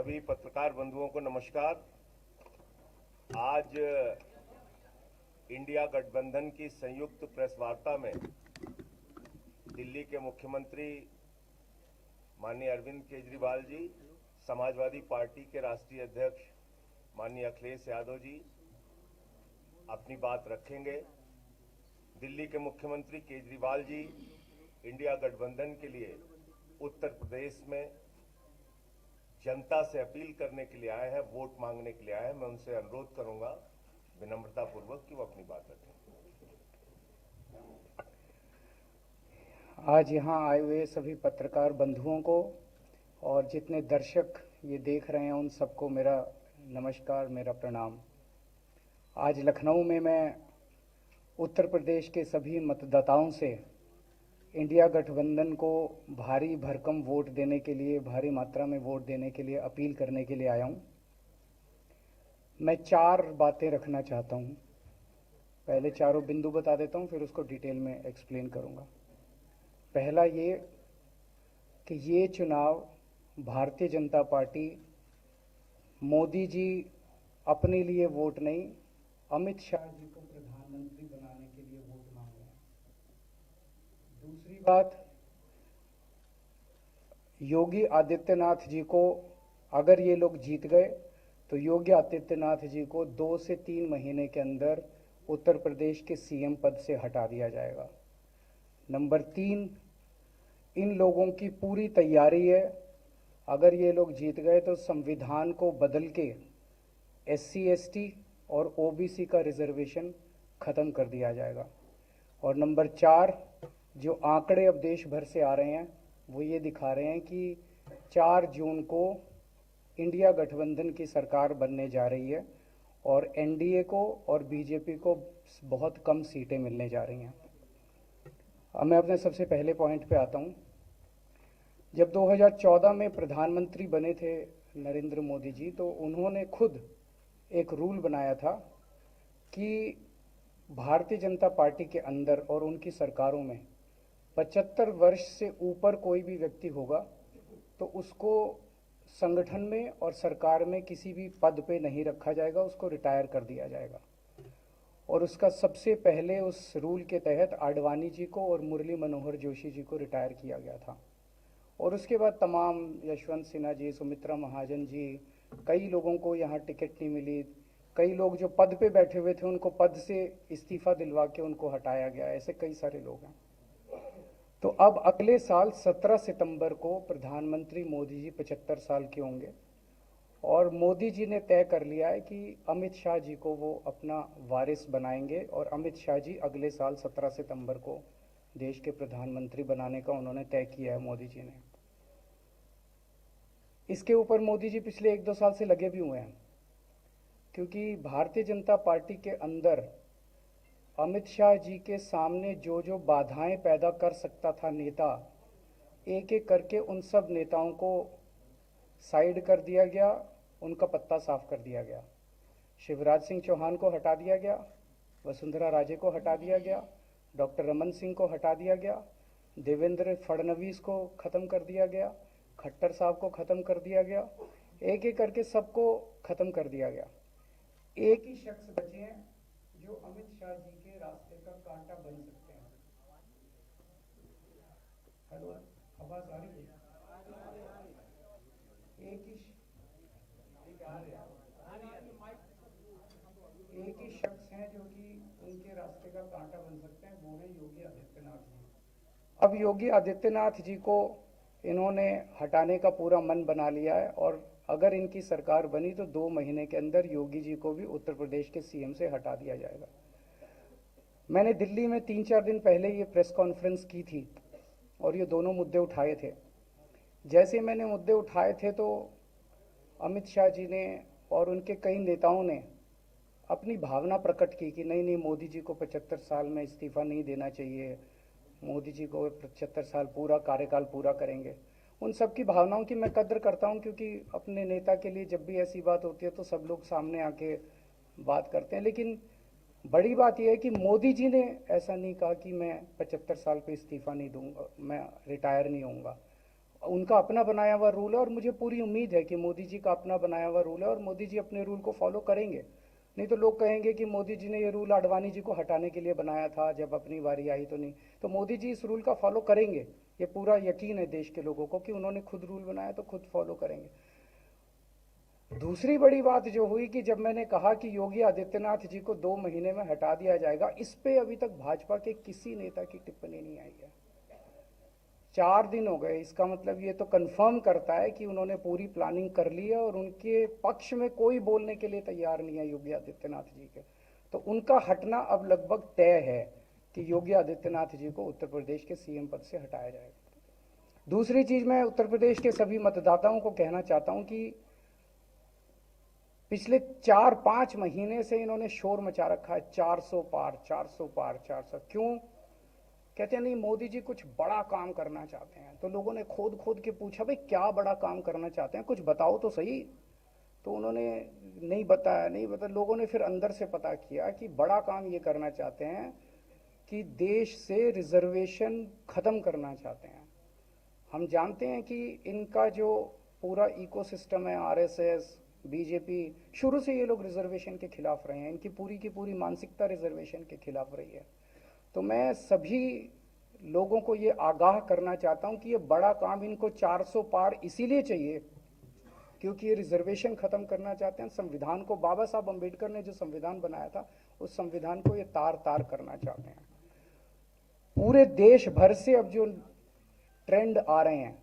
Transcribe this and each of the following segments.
सभी पत्रकार बंधुओं को नमस्कार। आज इंडिया गठबंधन की संयुक्त प्रेस वार्ता में दिल्ली के मुख्यमंत्री माननीय अरविंद केजरीवाल जी, समाजवादी पार्टी के राष्ट्रीय अध्यक्ष माननीय अखिलेश यादव जी अपनी बात रखेंगे। दिल्ली के मुख्यमंत्री केजरीवाल जी इंडिया गठबंधन के लिए उत्तर प्रदेश में जनता से अपील करने के लिए आए हैं, वोट मांगने के लिए आए हैं। मैं उनसे अनुरोध करूंगा विनम्रतापूर्वक कि वो अपनी बात रखें। आज यहाँ आए हुए सभी पत्रकार बंधुओं को और जितने दर्शक ये देख रहे हैं उन सबको मेरा नमस्कार, मेरा प्रणाम। आज लखनऊ में मैं उत्तर प्रदेश के सभी मतदाताओं से इंडिया गठबंधन को भारी भरकम वोट देने के लिए, भारी मात्रा में वोट देने के लिए अपील करने के लिए आया हूँ। मैं 4 बातें रखना चाहता हूँ। पहले चारों बिंदु बता देता हूँ, फिर उसको डिटेल में एक्सप्लेन करूँगा। पहला ये कि ये चुनाव भारतीय जनता पार्टी, मोदी जी अपने लिए वोट नहीं, अमित शाह जी को प्रधानमंत्री बनाने के लिए वोट मांग रहे हैं। दूसरी बात, योगी आदित्यनाथ जी को अगर ये लोग जीत गए तो योगी आदित्यनाथ जी को 2 से 3 महीने के अंदर उत्तर प्रदेश के सीएम पद से हटा दिया जाएगा। नंबर 3, इन लोगों की पूरी तैयारी है, अगर ये लोग जीत गए तो संविधान को बदल के SC ST और OBC का रिजर्वेशन ख़त्म कर दिया जाएगा। और नंबर 4, जो आंकड़े अब देश भर से आ रहे हैं वो ये दिखा रहे हैं कि 4 जून को इंडिया गठबंधन की सरकार बनने जा रही है और NDA को और BJP को बहुत कम सीटें मिलने जा रही हैं। अब मैं अपने सबसे पहले पॉइंट पे आता हूँ। जब 2014 में प्रधानमंत्री बने थे नरेंद्र मोदी जी, तो उन्होंने खुद एक रूल बनाया था कि भारतीय जनता पार्टी के अंदर और उनकी सरकारों में 75 वर्ष से ऊपर कोई भी व्यक्ति होगा तो उसको संगठन में और सरकार में किसी भी पद पे नहीं रखा जाएगा, उसको रिटायर कर दिया जाएगा। और उसका सबसे पहले उस रूल के तहत आडवाणी जी को और मुरली मनोहर जोशी जी को रिटायर किया गया था। और उसके बाद तमाम यशवंत सिन्हा जी, सुमित्रा महाजन जी, कई लोगों को यहाँ टिकट नहीं मिली, कई लोग जो पद पे बैठे हुए थे उनको पद से इस्तीफा दिलवा के उनको हटाया गया, ऐसे कई सारे लोग हैं। तो अब अगले साल 17 सितंबर को प्रधानमंत्री मोदी जी 75 साल के होंगे और मोदी जी ने तय कर लिया है कि अमित शाह जी को वो अपना वारिस बनाएंगे और अमित शाह जी अगले साल 17 सितंबर को देश के प्रधानमंत्री बनाने का उन्होंने तय किया है मोदी जी ने। इसके ऊपर मोदी जी पिछले 1-2 साल से लगे भी हुए हैं, क्योंकि भारतीय जनता पार्टी के अंदर अमित शाह जी के सामने जो जो बाधाएं पैदा कर सकता था नेता, एक एक करके उन सब नेताओं को साइड कर दिया गया, उनका पत्ता साफ कर दिया गया। शिवराज सिंह चौहान को हटा दिया गया, वसुंधरा राजे को हटा दिया गया, डॉक्टर रमन सिंह को हटा दिया गया, देवेंद्र फडणवीस को ख़त्म कर दिया गया, खट्टर साहब को ख़त्म कर दिया गया, एक एक करके सबको ख़त्म कर दिया गया। एक ही शख्स बचे हैं जो अमित शाह जी के रास्ते का कांटा बन सकते हैं। हेलो, आवाज आ रही है? एक ही शख्स हैं जो कि उनके रास्ते का कांटा बन सकते हैं, वो है योगी आदित्यनाथ जी। अब योगी आदित्यनाथ जी को इन्होंने हटाने का पूरा मन बना लिया है और अगर इनकी सरकार बनी तो 2 महीने के अंदर योगी जी को भी उत्तर प्रदेश के सीएम से हटा दिया जाएगा। मैंने दिल्ली में 3-4 दिन पहले ये प्रेस कॉन्फ्रेंस की थी और ये दोनों मुद्दे उठाए थे। जैसे मैंने मुद्दे उठाए थे तो अमित शाह जी ने और उनके कई नेताओं ने अपनी भावना प्रकट की कि नहीं नहीं, मोदी जी को 75 साल में इस्तीफा नहीं देना चाहिए, मोदी जी को 75 साल पूरा कार्यकाल पूरा करेंगे। उन सब की भावनाओं की मैं कद्र करता हूं, क्योंकि अपने नेता के लिए जब भी ऐसी बात होती है तो सब लोग सामने आके बात करते हैं। लेकिन बड़ी बात यह है कि मोदी जी ने ऐसा नहीं कहा कि मैं 75 साल पे इस्तीफा नहीं दूंगा, मैं रिटायर नहीं होऊंगा। उनका अपना बनाया हुआ रूल है और मुझे पूरी उम्मीद है कि मोदी जी का अपना बनाया हुआ रूल है और मोदी जी अपने रूल को फॉलो करेंगे। नहीं तो लोग कहेंगे कि मोदी जी ने ये रूल आडवाणी जी को हटाने के लिए बनाया था, जब अपनी बारी आई तो नहीं। तो मोदी जी इस रूल का फॉलो करेंगे, ये पूरा यकीन है देश के लोगों को कि उन्होंने खुद रूल बनाया तो खुद फॉलो करेंगे। दूसरी बड़ी बात जो हुई कि जब मैंने कहा कि योगी आदित्यनाथ जी को 2 महीने में हटा दिया जाएगा, इस पे अभी तक भाजपा के किसी नेता की टिप्पणी नहीं आई है। 4 दिन हो गए, इसका मतलब ये तो कंफर्म करता है कि उन्होंने पूरी प्लानिंग कर ली है और उनके पक्ष में कोई बोलने के लिए तैयार नहीं है योगी आदित्यनाथ जी के। तो उनका हटना अब लगभग तय है कि योगी आदित्यनाथ जी को उत्तर प्रदेश के सीएम पद से हटाया जाएगा। दूसरी चीज, मैं उत्तर प्रदेश के सभी मतदाताओं को कहना चाहता हूं कि पिछले 4-5 महीने से इन्होंने शोर मचा रखा है, 400 पार 400 पार 400। क्यों? कहते हैं नहीं मोदी जी कुछ बड़ा काम करना चाहते हैं। तो लोगों ने खोद खोद के पूछा, भाई क्या बड़ा काम करना चाहते हैं, कुछ बताओ तो सही। तो उन्होंने नहीं बताया। लोगों ने फिर अंदर से पता किया कि बड़ा काम ये करना चाहते हैं कि देश से रिजर्वेशन खत्म करना चाहते हैं। हम जानते हैं कि इनका जो पूरा इकोसिस्टम है, आरएसएस, बीजेपी, शुरू से ये लोग रिजर्वेशन के खिलाफ रहे हैं। इनकी पूरी की पूरी मानसिकता रिजर्वेशन के खिलाफ रही है। तो मैं सभी लोगों को ये आगाह करना चाहता हूं कि ये बड़ा काम इनको 400 पार इसीलिए चाहिए क्योंकि ये रिजर्वेशन खत्म करना चाहते हैं। संविधान को, बाबा साहब अम्बेडकर ने जो संविधान बनाया था, उस संविधान को ये तार तार करना चाहते हैं। पूरे देश भर से अब जो ट्रेंड आ रहे हैं,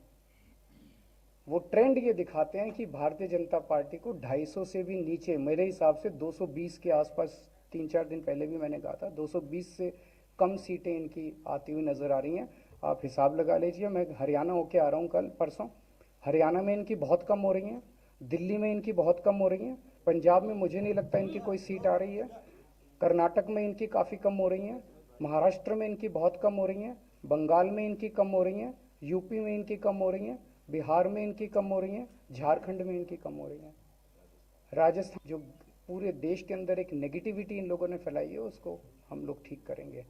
वो ट्रेंड ये दिखाते हैं कि भारतीय जनता पार्टी को 250 से भी नीचे, मेरे हिसाब से 220 के आसपास, 3-4 दिन पहले भी मैंने कहा था, 220 से कम सीटें इनकी आती हुई नजर आ रही हैं। आप हिसाब लगा लीजिए। मैं हरियाणा होके आ रहा हूँ कल परसों, हरियाणा में इनकी बहुत कम हो रही हैं, दिल्ली में इनकी बहुत कम हो रही हैं, पंजाब में मुझे नहीं लगता इनकी कोई सीट आ रही है, कर्नाटक में इनकी काफ़ी कम हो रही हैं, महाराष्ट्र में इनकी बहुत कम हो रही हैं, बंगाल में इनकी कम हो रही हैं, यूपी में इनकी कम हो रही हैं, बिहार में इनकी कम हो रही हैं, झारखंड में इनकी कम हो रही हैं, राजस्थान। जो पूरे देश के अंदर एक नेगेटिविटी इन लोगों ने फैलाई है, उसको हम लोग ठीक करेंगे।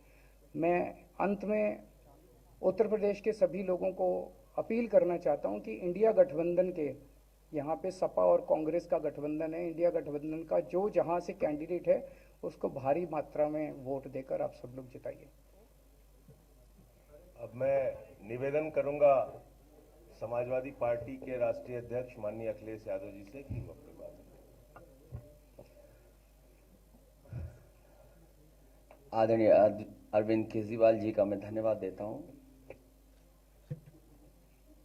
मैं अंत में उत्तर प्रदेश के सभी लोगों को अपील करना चाहता हूं कि इंडिया गठबंधन के, यहाँ पे सपा और कांग्रेस का गठबंधन है, इंडिया गठबंधन का जो जहाँ से कैंडिडेट है उसको भारी मात्रा में वोट देकर आप सब लोग जिताइए। अब मैं निवेदन करूंगा समाजवादी पार्टी के राष्ट्रीय अध्यक्ष माननीय अखिलेश यादव जी से कि वो अपनी बात आदरणीय अरविंद केजरीवाल जी का मैं धन्यवाद देता हूं।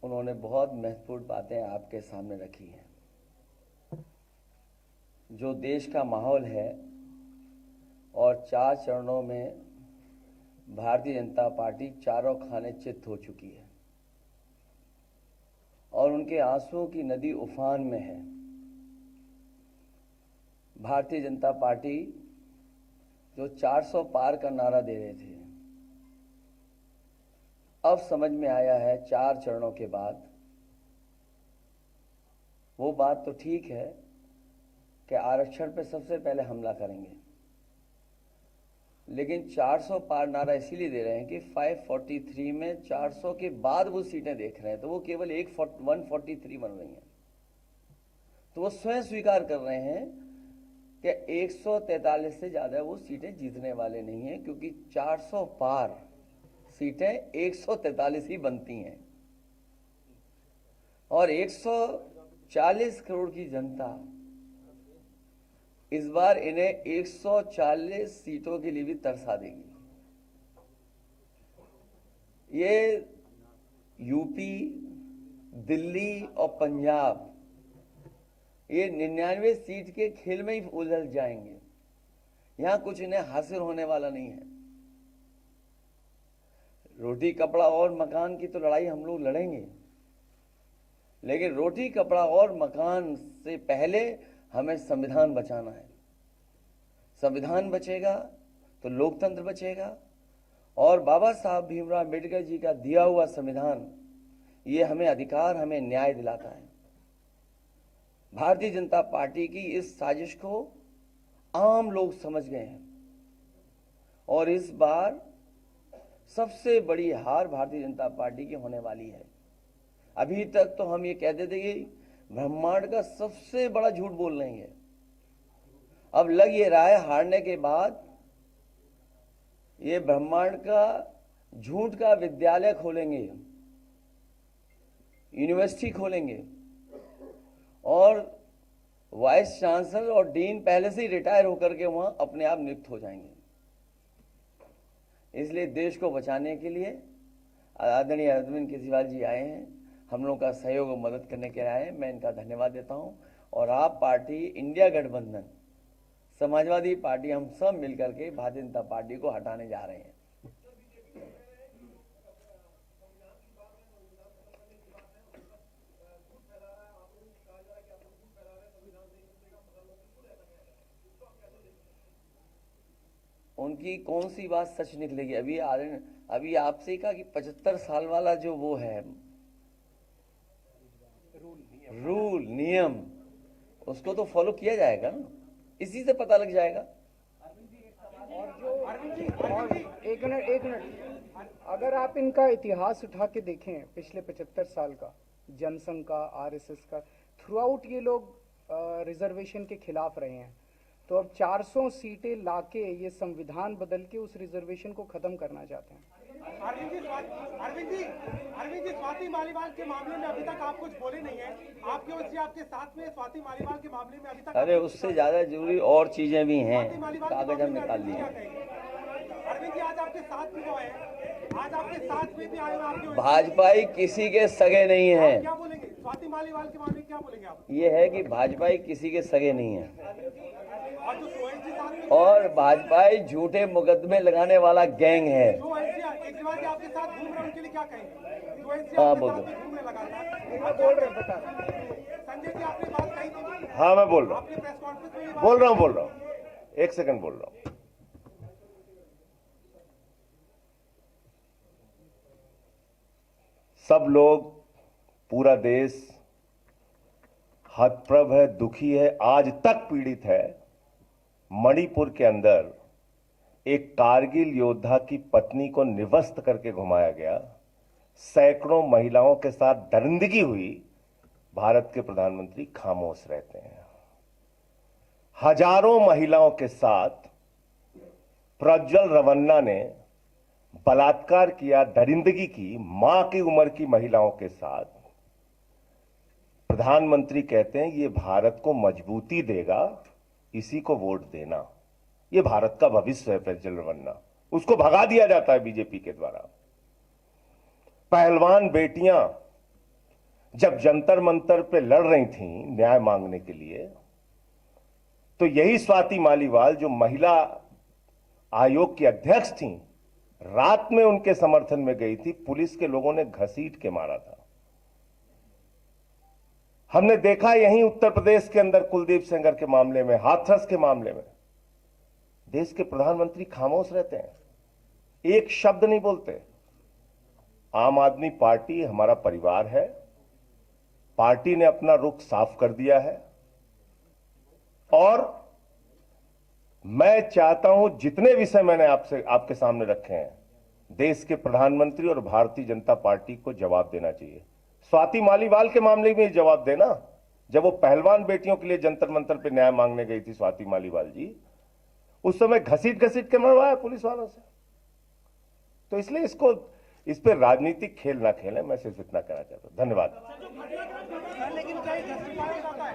उन्होंने बहुत महत्वपूर्ण बातें आपके सामने रखी हैं। जो देश का माहौल है और 4 चरणों में भारतीय जनता पार्टी चारों खाने चित्त हो चुकी है और उनके आंसुओं की नदी उफान में है। भारतीय जनता पार्टी जो 400 पार का नारा दे रहे थे, अब समझ में आया है 4 चरणों के बाद, वो बात तो ठीक है कि आरक्षण पे सबसे पहले हमला करेंगे, लेकिन 400 पार नारा इसीलिए दे रहे हैं कि 543 में 400 के बाद वो सीटें देख रहे हैं, तो वो केवल 143 बन रही हैं। तो वो स्वयं स्वीकार कर रहे हैं कि 143 से ज़्यादा वो सीटें जीतने वाले नहीं हैं, क्योंकि 400 पार सीटें 143 ही बनती हैं और 140 करोड़ की जनता इस बार इन्हें 140 सीटों के लिए भी तरसा देगी। ये यूपी, दिल्ली और पंजाब, ये 99 सीट के खेल में ही उलझ जाएंगे। यहां कुछ इन्हें हासिल होने वाला नहीं है। रोटी कपड़ा और मकान की तो लड़ाई हम लोग लड़ेंगे, लेकिन रोटी कपड़ा और मकान से पहले हमें संविधान बचाना है। संविधान बचेगा तो लोकतंत्र बचेगा और बाबा साहब भीमराव अम्बेडकर जी का दिया हुआ संविधान, ये हमें अधिकार, हमें न्याय दिलाता है। भारतीय जनता पार्टी की इस साजिश को आम लोग समझ गए हैं और इस बार सबसे बड़ी हार भारतीय जनता पार्टी की होने वाली है। अभी तक तो हम ये कहते थे कि ब्रह्मांड का सबसे बड़ा झूठ बोल रहे हैं। अब लग ये रहा है हारने के बाद ये ब्रह्मांड का झूठ का विद्यालय खोलेंगे, यूनिवर्सिटी खोलेंगे और वाइस चांसलर और डीन पहले से ही रिटायर होकर के वहां अपने आप नियुक्त हो जाएंगे। इसलिए देश को बचाने के लिए आदरणीय अरविंद केजरीवाल जी आए हैं, हम लोगों का सहयोग और मदद करने के लिए आए हैं। मैं इनका धन्यवाद देता हूं। और आप पार्टी, इंडिया गठबंधन, समाजवादी पार्टी, हम सब मिलकर के भारतीय जनता पार्टी को हटाने जा रहे हैं। उनकी कौन सी बात सच निकलेगी? अभी आपसे कहा कि 75 साल वाला जो वो है रूल नियम, उसको तो फॉलो किया जाएगा ना, इसी से पता लग जाएगा। और एक मिनट, अगर आप इनका इतिहास उठा के देखें पिछले 75 साल का, जनसंघ का, आरएसएस का, थ्रू आउट ये लोग रिजर्वेशन के खिलाफ रहे हैं। तो अब 400 सीटें लाके ये संविधान बदल के उस रिजर्वेशन को खत्म करना चाहते हैं। अरविंद जी, स्वाति मालीवाल के मामले में अभी तक आप कुछ बोले नहीं है। आपके ओर से आपके साथ में स्वाति मालीवाल के मामले में अभी तक, अरे उससे ज्यादा जरूरी और चीजें भी हैं, कागज हम निकाल लिए। अरविंद जी, आज आपके साथ भी वो है, आज आपके साथ में भी आए हैं आपके। भाजपाई किसी के सगे नहीं है। क्या बोलेंगे स्वाति मालीवाल के मामले में, क्या बोलेंगे आप? ये है कि भाजपाई किसी के सगे नहीं है और जो सोहेल साथ में, और भाजपाई झूठे मुकदमे लगाने वाला गैंग है। केजरीवाल जी आपके साथ घूम रहे हैं, उनके लिए क्या कहेंगे? हाँ बोलो। घूमने लगातार आप बोल रहे हैं, बता। संजय जी, आपने बात कही थी। हाँ, मैं बोल रहा हूँ, आपने प्रेस कॉन्फ्रेंस में ये बात बोल रहा हूँ, 1 सेकंड बोल रहा हूँ। सब लोग, पूरा देश हतप्रभ है, दुखी है, आज तक पीड़ित है। मणिपुर के अंदर एक कारगिल योद्धा की पत्नी को निवस्त करके घुमाया गया, सैकड़ों महिलाओं के साथ दरिंदगी हुई, भारत के प्रधानमंत्री खामोश रहते हैं। हजारों महिलाओं के साथ प्रज्वल रवन्ना ने बलात्कार किया, दरिंदगी की, मां की उम्र की महिलाओं के साथ। प्रधानमंत्री कहते हैं ये भारत को मजबूती देगा, इसी को वोट देना। ये भारत का भविष्य है प्रज्वल रवन्ना, उसको भगा दिया जाता है बीजेपी के द्वारा। पहलवान बेटियां जब जंतर मंतर पे लड़ रही थीं न्याय मांगने के लिए, तो यही स्वाति मालीवाल जो महिला आयोग की अध्यक्ष थीं, रात में उनके समर्थन में गई थी, पुलिस के लोगों ने घसीट के मारा था। हमने देखा यहीं उत्तर प्रदेश के अंदर कुलदीप सेंगर के मामले में, हाथरस के मामले में, देश के प्रधानमंत्री खामोश रहते हैं, एक शब्द नहीं बोलते। आम आदमी पार्टी हमारा परिवार है, पार्टी ने अपना रुख साफ कर दिया है और मैं चाहता हूं जितने विषय मैंने आपके सामने रखे हैं, देश के प्रधानमंत्री और भारतीय जनता पार्टी को जवाब देना चाहिए। स्वाति मालीवाल के मामले में जवाब देना, जब वो पहलवान बेटियों के लिए जंतर मंतर पे न्याय मांगने गई थी स्वाति मालीवाल जी, उस समय घसीट के मरवाया पुलिस वालों से। तो इसलिए इस पे राजनीतिक खेल ना खेलें, मैं सिर्फ इतना कहना चाहता हूं। धन्यवाद। लेकिन क्या जस्टिफाई हो जाता है?